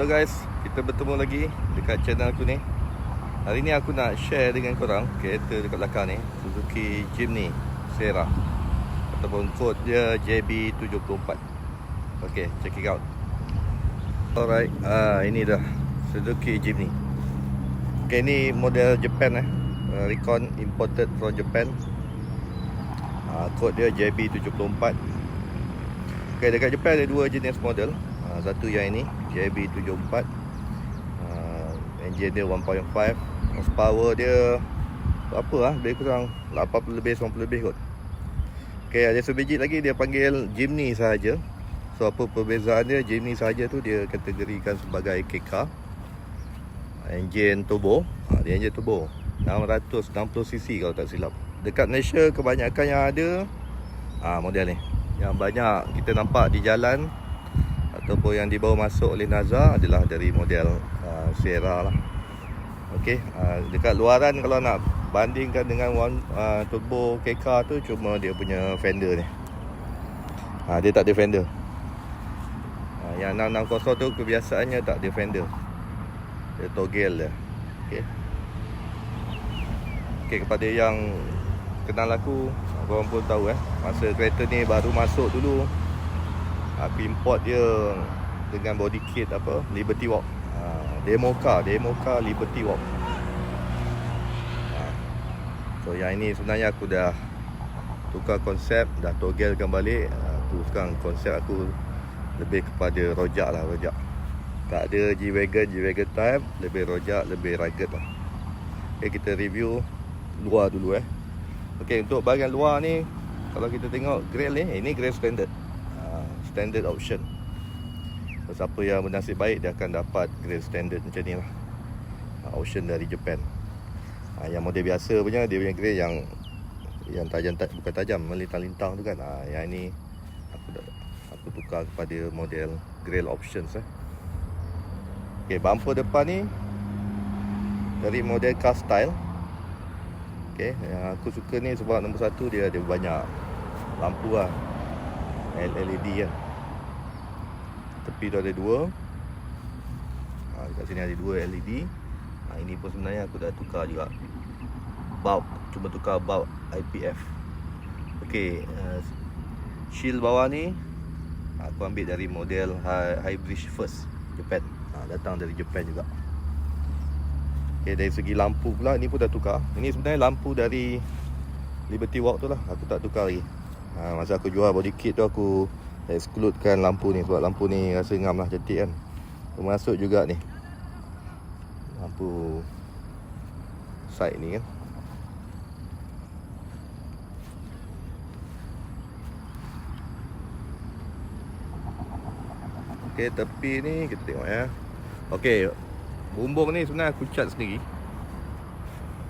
Hello guys, kita bertemu lagi dekat channel aku ni. Hari ni aku nak share dengan korang kereta dekat belakang ni, Suzuki Jimny Sierra, ataupun kod dia JB74. Okay, check it out. Alright, ini dah Suzuki Jimny. Okay, ni model Japan Recon imported from Japan. Kod dia JB74. Okay, dekat Japan ada dua jenis model. Satu yang ini JB74, engine dia 1.5, horsepower dia berapa lebih kurang 80 lebih 90 lebih kot. Okay, ada sebiji lagi dia panggil Jimny sahaja. So apa perbezaan dia? Jimny sahaja tu dia kategorikan sebagai K-car, engine turbo. Dia engine turbo 660cc kalau tak silap. Dekat Malaysia kebanyakan yang ada model ni, yang banyak kita nampak di jalan ataupun yang dibawa masuk oleh Naza adalah dari model Sierra lah. Okey, dekat luaran kalau nak bandingkan dengan turbo K-car tu, cuma dia punya fender ni. Dia tak ada fender. Yang 660 tu kebiasaannya tak ada fender. Dia toggle dia. Okey. Okey, kepada yang kenal aku, korang pun tahu masa kereta ni baru masuk dulu, aku import dia dengan body kit Liberty Walk, demo car Liberty Walk. So yang ini sebenarnya aku dah tukar konsep, dah togglekan balik. Sekarang konsep aku lebih kepada rojak. Tak ada G-Wagon type, lebih rojak, lebih rugged lah. Okay, kita review luar dulu Okay, untuk bahagian luar ni, kalau kita tengok grill ni, ini grill standard option. Siapa yang bernasib baik dia akan dapat grill standard macam ni lah, option dari Japan. Yang model biasa punya, dia punya grill yang tajam, bukan tajam, melintang-lintang tu kan. Yang ni aku tukar kepada model grill options Okay, bumper depan ni dari model car style. Okay, yang aku suka ni sebab nombor satu, dia ada banyak lampu LED Tepi tu ada dua. Dekat sini ada dua LED. Ini pun sebenarnya aku dah tukar juga bulb, cuma tukar bulb IPF. Okey, shield bawah ni aku ambil dari model Hybrid First Japan. Datang dari Japan juga. Okey, dari segi lampu pula ni pun dah tukar. Ini sebenarnya lampu dari Liberty Walk tu lah, aku tak tukar lagi. Masa aku jual body kit tu, aku excludekan lampu ni sebab lampu ni rasa ngam lah, cantik kan. Termasuk juga ni lampu side ni kan. Okey, tepi ni kita tengok Okey, bumbung ni sebenarnya aku cat sendiri.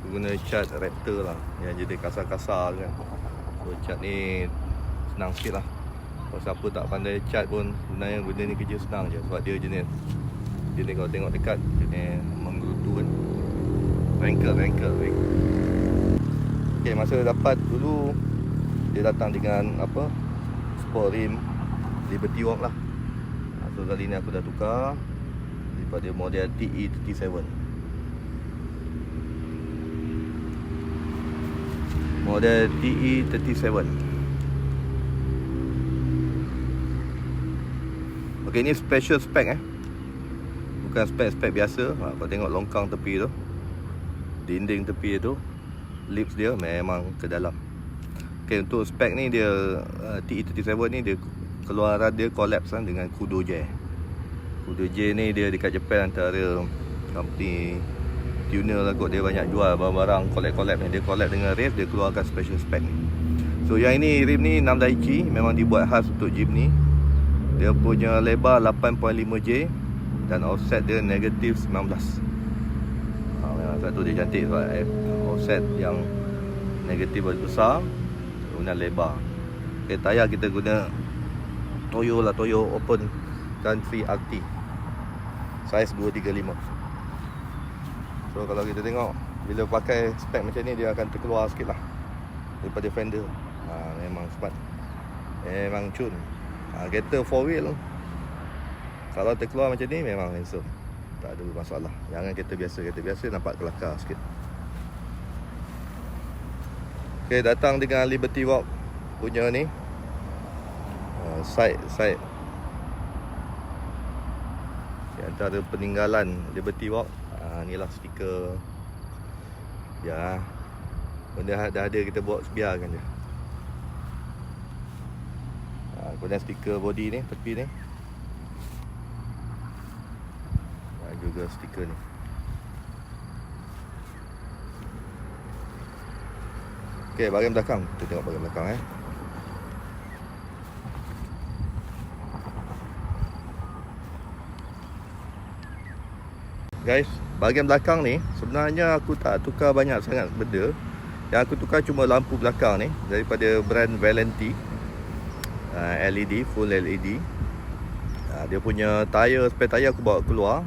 Aku guna cat Raptor lah, yang jadi kasar-kasar kan. So cat ni senang sikit lah. Kalau siapa tak pandai cat pun, sebenarnya benda ni kerja senang je. Sebab dia jenis kalau tengok dekat, jenis menggerutu kan. Wrinkle. Okay, masa dapat dulu, dia datang dengan sport rim Liberty Walk lah. So kali ni aku dah tukar daripada model TE37. Model TE37. Ok, ni special spec bukan spek biasa. Kau tengok longkang tepi tu, dinding tepi tu, lips dia memang ke dalam. Ok, untuk spek ni dia TE37 ni dia keluaran dia collapse dengan Kudo J. Kudo J ni dia dekat Japan antara company tuner lah kot. Dia banyak jual barang-barang collab ni. Dia collab dengan race, dia keluarkan special spec ni. So yang ini, rim ni 6 Daichi, memang dibuat khas untuk Jimny. Dia punya lebar 8.5J dan offset dia negatif 19. Memang satu dia cantik sebab offset yang negatif besar, guna lebar. Okay, tayar kita guna Toyo Open Country RT size 235. So kalau kita tengok, bila pakai spek macam ni, dia akan terkeluar sikit lah daripada fender. Memang smart, memang cun. Kereta 4 wheel Kalau terkeluar macam ni memang handsome, tak ada masalah. Jangan kereta biasa nampak kelakar sikit. Okay, datang dengan Liberty Walk punya ni side di antara peninggalan Liberty Walk. Inilah stiker ya, benda dah ada, kita buat biarkan je. Kemudian stiker body ni, tepi ni, juga stiker ni. Okey, bahagian belakang, kita tengok bahagian belakang Guys, bahagian belakang ni sebenarnya aku tak tukar banyak sangat benda. Yang aku tukar cuma lampu belakang ni daripada brand Valenti, LED, full LED. Dia punya tayar, spare tayar aku bawa keluar.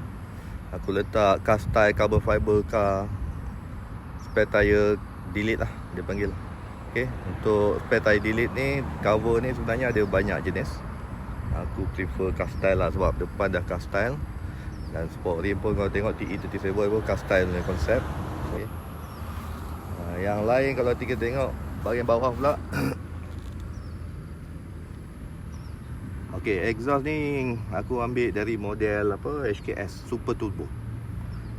Aku letak cast tire carbon fiber car spare tire delete lah dia panggil. Okay, untuk spare tire delete ni, cover ni sebenarnya ada banyak jenis. Aku prefer cast tire lah sebab depan dah cast tire. Dan sport rim pun kalau tengok TE37 pun cast tire punya konsep. Okay. Yang lain kalau kita tengok bahagian bawah pula. Okey, exhaust ni aku ambil dari model HKS Super Turbo.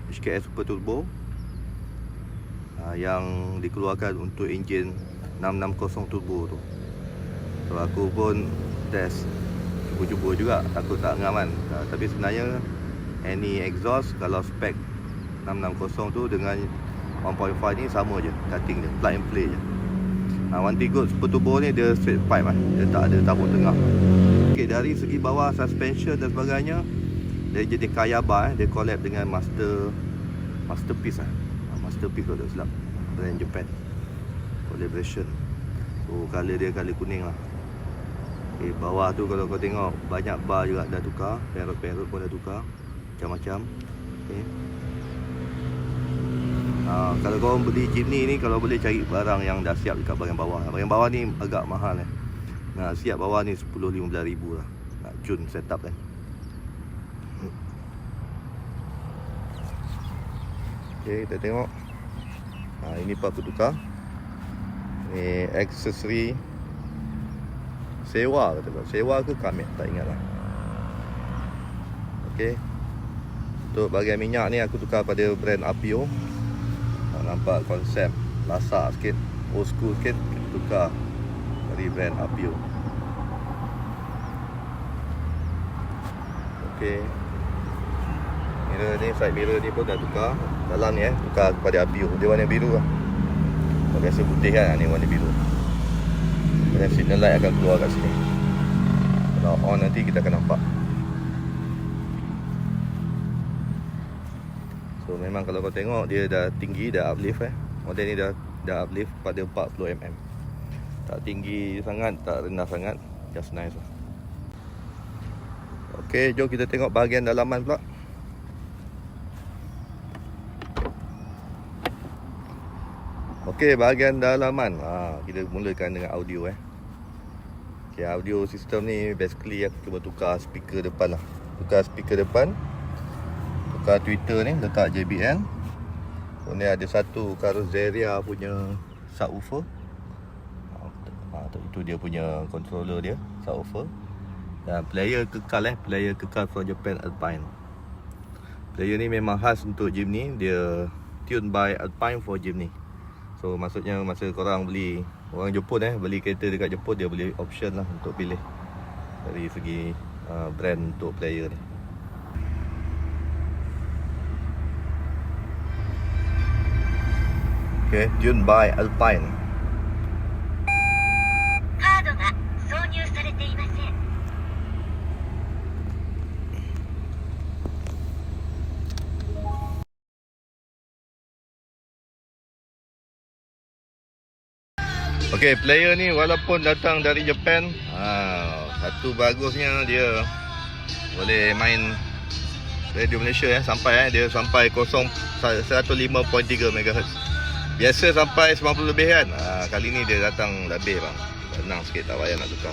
HKS Super Turbo yang dikeluarkan untuk enjin 660 turbo tu. So aku pun test, cuba-cuba juga, takut tak ngaman. Tapi sebenarnya any exhaust kalau spek 660 tu dengan 1.5 ni sama je, cutting je, plug and play je. One thing good, Super Turbo ni dia straight pipe dia tak ada tabung tengah. Okay, dari segi bawah suspension dan sebagainya, dia jenis Kayaba, dia collab dengan Masterpiece Masterpiece kalau tak silap, brand Japan, collaboration. So color dia color kuning lah. Okay, bawah tu kalau kau tengok banyak bar juga dah tukar, parrot pun dah tukar, macam-macam. Okay. Kalau kau beli Jimny ni, kalau boleh cari barang yang dah siap dekat bahagian bawah. Bahagian bawah ni agak mahal Nak siap bawah ni 10-15 ribu lah. Nak cun setup kan. Okay, kita tengok. Ini pun aku tukar. Ni aksesori sewa kata kau. Sewa ke Kamet, tak ingat lah. Okay. Untuk bahagian minyak ni aku tukar pada brand Apio. Nampak konsep lasak sikit, old school sikit, kita tukar dari brand Apio. Okay, mirror ni, side mirror ni pun dah tukar. Dalam ni tukar kepada Apio. Dia warna biru lah. Biasa putih kan, ni warna biru. Dan signal light akan keluar kat sini. Kalau on nanti kita akan nampak. So memang kalau kau tengok dia dah tinggi, dah uplift Model ni dah uplift pada 40mm. Tak tinggi sangat, tak rendah sangat, just nice lah. Okay, jom kita tengok bahagian dalaman pula. Okay, bahagian dalaman. Kita mulakan dengan audio Okay, audio system ni basically aku cuba tukar speaker depan lah. Tukar speaker depan, tukar tweeter ni, letak JBL. Kemudian ada satu Carrozzeria punya subwoofer. Itu dia punya controller dia, subwoofer. Dan player kekal from Japan, Alpine. Player ni memang khas untuk Jimny. Dia tuned by Alpine for Jimny. So maksudnya masa korang beli, orang Jepun beli kereta dekat Jepun, dia boleh option lah untuk pilih dari segi brand untuk player ni. Okay, tuned by Alpine. Okay, player ni walaupun datang dari Japan, satu bagusnya dia boleh main radio Malaysia sampai dia sampai 105.3 MHz. Biasa sampai 90 lebih kan. Kali ni dia datang lebih bang. Tenang sikit, tak payah nak tukar.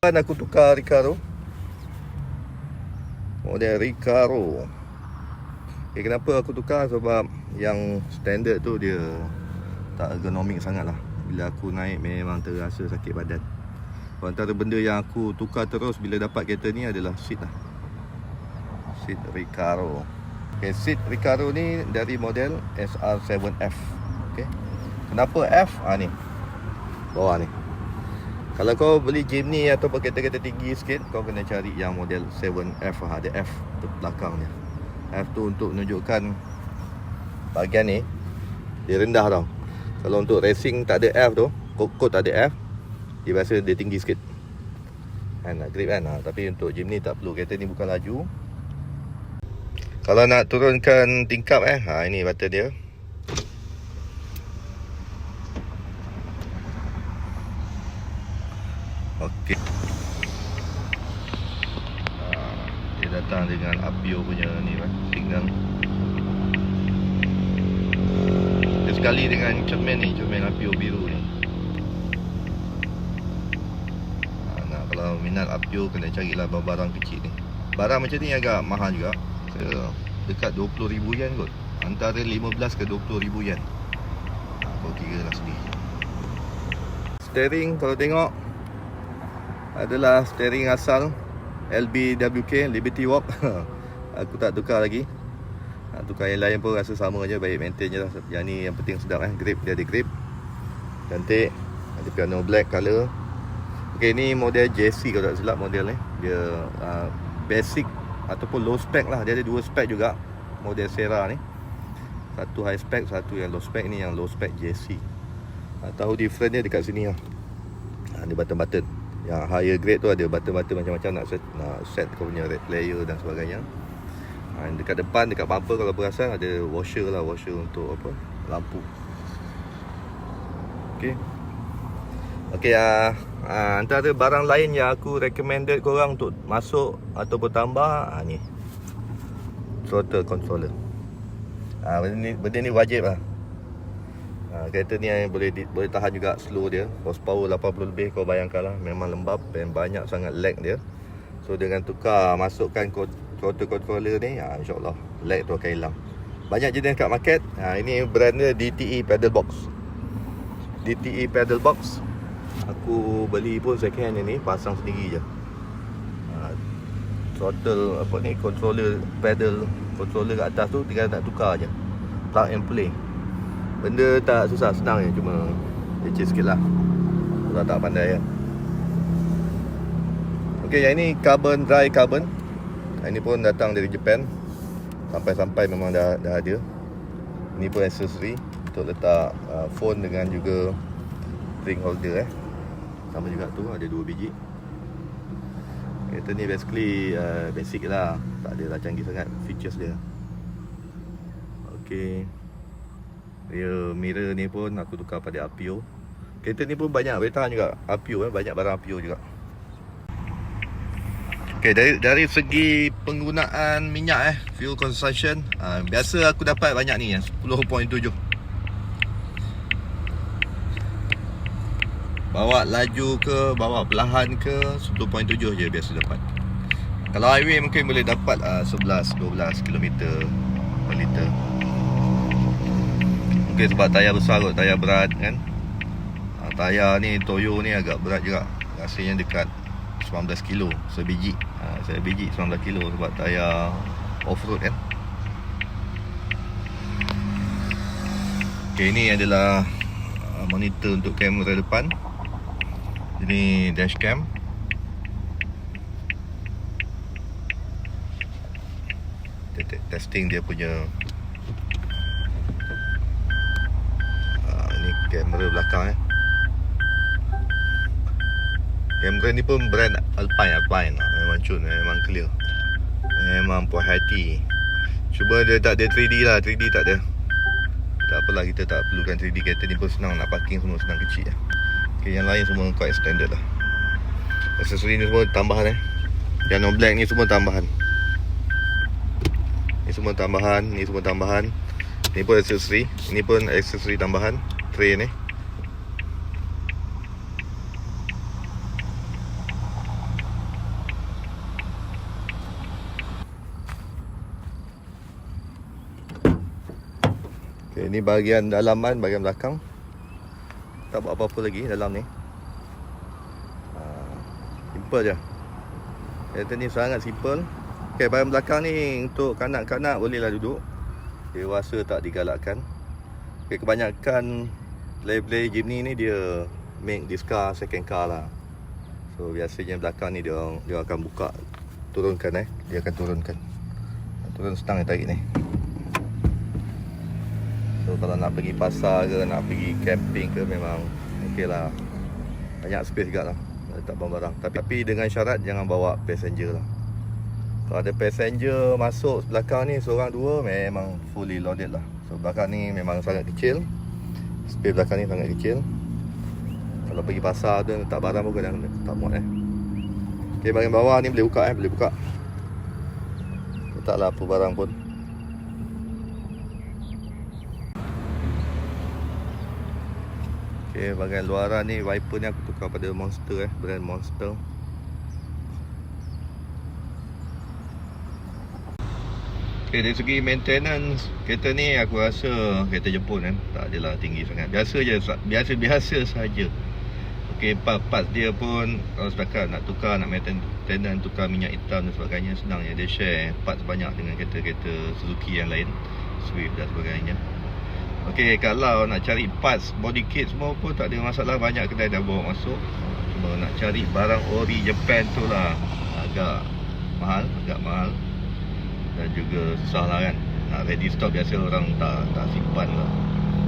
Kan aku tukar Recaro, model Recaro. Kenapa aku tukar? Sebab yang standard tu dia tak ergonomik sangat lah. Bila aku naik memang terasa sakit badan. Antara benda yang aku tukar terus bila dapat kereta ni adalah seat lah. Seat Recaro. Seat Recaro ni dari model SR7F. Kenapa F? Ni bawah ni. Kalau kau beli Jimny atau kereta-kereta tinggi sikit, kau kena cari yang model 7F lah. Ada F belakangnya. F tu untuk menunjukkan bahagian ni dia rendah tau. Kalau untuk racing tak ada F tu, kokot tak ada F, dia biasa dia tinggi sikit kan, nak grip kan. Tapi untuk Jimny tak perlu, kereta ni bukan laju. Kalau nak turunkan tingkap ini button dia. Okey. Dia datang dengan Apio punya ni kan, signal. Dia sekali dengan cermin ni, cermin Apio biru ni. Kalau minat Apio kena carilah barang kecil ni. Barang macam ni agak mahal juga. Dekat 20,000 yen kot. Antara 15 ke 20,000 yen. Kau kira lah sendiri. Steering kalau tengok adalah steering asal LBWK, Liberty Walk. Aku tak tukar lagi. Tukar yang lain pun rasa sama je, baik maintain je lah. Yang ni yang penting sedap grip, dia ada grip cantik. Ada piano black colour. Okay, ni model JC kalau tak silap model ni. Dia basic ataupun low spec lah. Dia ada dua spec juga model Sierra ni. Satu high spec, satu yang low spec. Ni yang low spec JC. Tahu different dia dekat sini lah. Ni button-button. Yang higher grade tu ada button-button macam-macam nak set kau punya red player dan sebagainya. Dekat depan, dekat bumper kalau perasan ada washer lah, washer untuk apa, lampu. Okey, antara barang lain yang aku recommended korang untuk masuk ataupun tambah, ni throttle controller. Benda ni wajib lah. Kereta ni yang boleh tahan juga slow dia. Horsepower 80 lebih, kau bayangkan lah. Memang lembab dan banyak sangat lag dia. So dengan tukar, masukkan throttle controller ni, InsyaAllah lag tu akan hilang. Banyak jenis kat market. Ini brand dia DTE Pedal Box. DTE Pedal Box. Aku beli pun second hand ni, pasang sendiri je. Throttle apa ni, controller, pedal controller kat atas tu tinggal nak tukar je. Plug and play. Benda tak susah, senang je, cuma leceh sikit lah kalau tak pandai kan. Okey, yang ni carbon, dry carbon. Ini pun datang dari Japan. Sampai-sampai memang dah ada. Ini pun aksesori untuk letak phone dengan juga ring holder sama juga tu, ada 2 biji. Kereta ni basically basic lah, tak adalah canggih sangat features dia. Okey, rear mirror ni pun aku tukar pada Apio. Kereta ni pun banyak boleh tahan juga Apio, banyak barang Apio juga. Okey, dari segi penggunaan minyak fuel consumption, biasa aku dapat banyak ni 10.7. Bawa laju ke, bawa perlahan ke, 10.7 je biasa dapat. Kalau highway mungkin boleh dapat 11-12 km per liter. Mungkin sebab tayar besar kot, tayar berat kan. Tayar ni Toyo ni agak berat juga. Rasanya dekat 19 kilo sebiji. Sebiji 19 kilo sebab tayar off-road kan. Okay, ini adalah monitor untuk kamera depan. Ini dashcam. Testing dia punya ini kamera belakang kamera ni pun brand Alpine. Memang cun, memang clear, memang puas hati. Cuma dia tak ada 3D lah. 3D tak ada. Tak apalah, kita tak perlukan 3D. Kereta ni pun senang, nak parking semua senang kecil lah. Okay, yang lain semua quite standard lah. Aksesori ni semua tambahan Piano black ni semua tambahan. Ni semua tambahan. Ni semua tambahan. Ni pun aksesori. Ini pun aksesori tambahan. Tray ni. Okay, ni bahagian dalaman, bahagian belakang. Tak buat apa-apa lagi dalam ni. Simple je. Kereta ni sangat simple. Okay, bahagian belakang ni untuk kanak-kanak bolehlah duduk. Dewasa tak digalakkan. Okay, kebanyakan play Jimny ni dia make this car second car lah. So biasanya belakang ni dia akan buka, turunkan dia akan turunkan. Turun stang tarik ni. So kalau nak pergi pasar ke, nak pergi camping ke, memang okey lah. Banyak space juga lah letak barang-barang. Tapi dengan syarat jangan bawa passenger lah. Kalau ada passenger masuk belakang ni seorang dua, memang fully loaded lah. So belakang ni memang sangat kecil. Space belakang ni sangat kecil. Kalau pergi pasar tu letak barang pun kadang tak muat Okay, bahagian bawah ni boleh buka boleh buka. Letaklah apa barang pun. Okay, bahagian luaran ni wiper ni aku tukar pada Monster brand Monster. Okay, dari segi maintenance kereta ni aku rasa kereta Jepun tak adalah tinggi sangat. Biasa saja. Okay, parts dia pun kalau setakat nak tukar, nak maintenance, tukar minyak hitam dan sebagainya, senang je. Dia share parts banyak dengan kereta-kereta Suzuki yang lain, Swift dan sebagainya. Okay, kalau nak cari parts, body kit semua pun tak ada masalah. Banyak kedai dah bawa masuk. Cuma nak cari barang ori Japan tu lah agak mahal. Dan juga susah lah kan. Nak ready stock biasa orang tak simpan lah.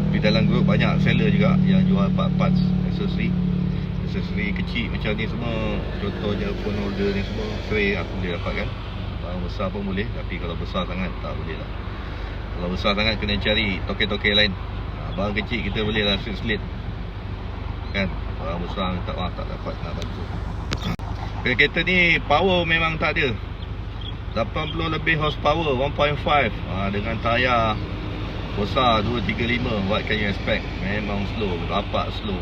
Tapi dalam grup banyak seller juga yang jual parts accessory kecil macam ni semua. Contohnya phone holder ni semua tray aku boleh dapatkan. Barang besar pun boleh, tapi kalau besar sangat tak boleh lah. Kalau besar sangat kena cari toke-toke lain. Barang kecil kita boleh lah slit kan. Barang besar tak dapat nak bantu. Kereta ni power memang tak ada. 80 lebih horsepower 1.5 dengan tayar besar 235. What can you expect? Memang slow, rapat slow.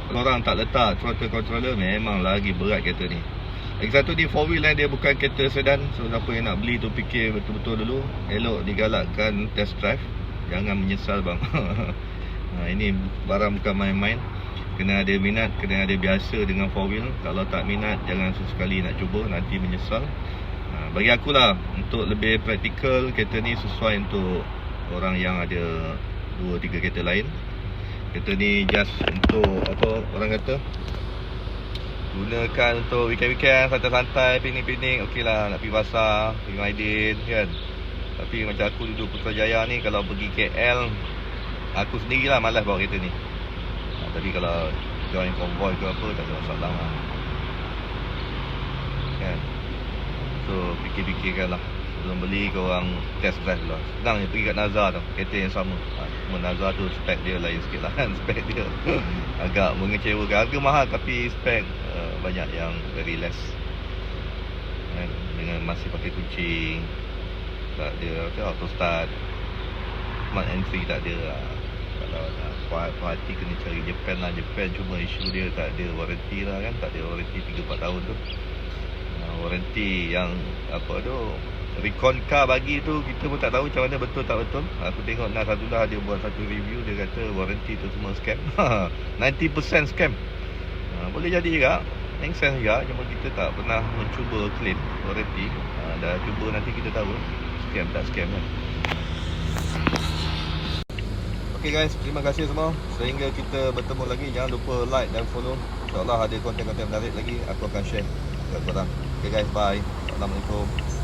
Kalau orang tak letak throttle controller, memang lagi berat kereta ni. Lagi satu ni 4 wheel dia bukan kereta sedan. So siapa yang nak beli tu fikir betul-betul dulu. Elok digalakkan test drive. Jangan menyesal bang. Ini barang bukan main-main. Kena ada minat, kena ada biasa dengan 4 wheel. Kalau tak minat, jangan sesekali nak cuba, nanti menyesal. Bagi akulah, untuk lebih praktikal, kereta ni sesuai untuk orang yang ada 2-3 kereta lain. Kereta ni just untuk apa orang kata, gunakan untuk weekend-weekend, santai-santai, piknik-piknik. Okey lah, nak pergi pasar, pergi Maidin kan. Tapi macam aku duduk Putrajaya ni, kalau pergi KL, aku sendirilah malas bawa kereta ni. Tapi kalau join konvoi ke apa, tak ada masalah lah kan. So fikir-fikirkan lah sebelum beli, korang test drive lah. Senang je pergi kat Nazar tu, kereta yang sama. Cuma Nazar tu spek dia lain sikit lah kan. Spek dia agak mengecewakan. Harga mahal tapi spek banyak yang very less kan? Dengan masih pakai kucing, tak ada auto start, smart entry tak ada lah. Kalau nak puas hati kena cari Japan lah. Japan cuma isu dia tak ada warranty lah kan. Tak ada warranty 3-4 tahun tu. Warranty yang apa tu, recon car bagi tu, kita pun tak tahu macam mana betul tak betul. Aku tengok Nas Abdullah dia buat satu review, dia kata warranty tu semua scam. 90% scam. Boleh jadi juga, make sense juga. Cuma kita tak pernah mencuba claim warranty. Dah cuba, nanti kita tahu scam tak scam kan. Okay guys, terima kasih semua. Sehingga kita bertemu lagi, jangan lupa like dan follow. InsyaAllah ada konten-konten menarik lagi aku akan share kepada korang. Okay guys, bye. Assalamualaikum.